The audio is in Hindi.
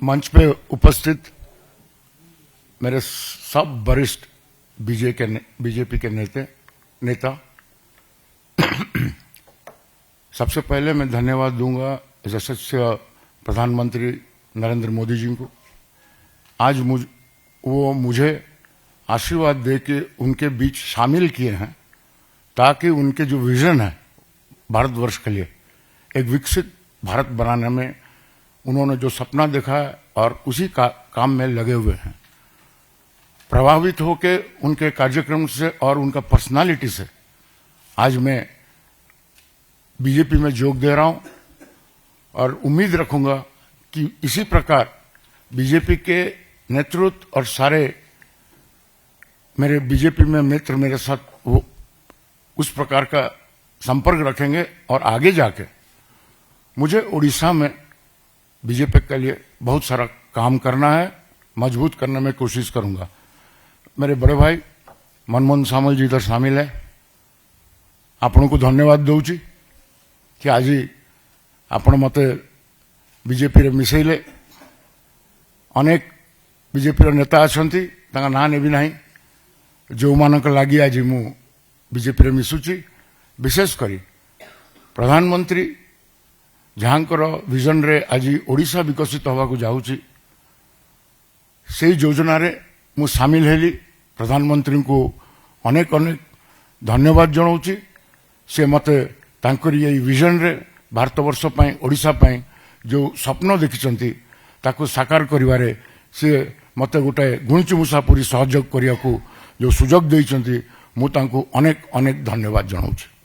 मंच पे उपस्थित मेरे सब वरिष्ठ बीजेपी के नेता सबसे पहले मैं धन्यवाद दूंगा यशस्वी प्रधानमंत्री नरेंद्र मोदी जी को। आज वो मुझे आशीर्वाद दे के उनके बीच शामिल किए हैं ताकि उनके जो विजन है भारतवर्ष के लिए एक विकसित भारत बनाने में उन्होंने जो सपना देखा है और उसी काम में लगे हुए हैं। प्रभावित होके उनके कार्यक्रम से और उनका पर्सनालिटी से आज मैं बीजेपी में जोग दे रहा हूं और उम्मीद रखूंगा कि इसी प्रकार बीजेपी के नेतृत्व और सारे मेरे बीजेपी में मित्र मेरे साथ वो उस प्रकार का संपर्क रखेंगे और आगे जाके मुझे उड़ीसा में बीजेपी के लिए बहुत सारा काम करना है, मजबूत करने में कोशिश करूंगा। मेरे बड़े भाई मनमोहन सामल जी इधर शामिल है, आपन को धन्यवाद दूची कि आज आपण मते बीजेपी रे मिसेले। अनेक बीजेपी नेता अछंती ताका ना नेबी नाही जो मानक लागी आज मु बीजेपी रे मिसुची। विशेष करी प्रधानमंत्री जहाँकर विजन रे आज ओडिशा विकसित होगा को जाऊची से योजना रे मु शामिल हेली। प्रधानमंत्री को अनेक अनेक धन्यवाद जनाऊची। से मते तांकर ये विजन रे भारतवर्ष पई ओडिशा पई जो स्वप्न देखिचंती ताको साकार करिवारे से मते गोटे गुंच मुसापुरी सहयोग करिया को जो सुजोग देइचंती मु तांको अनेक अनेक धन्यवाद जनाऊची।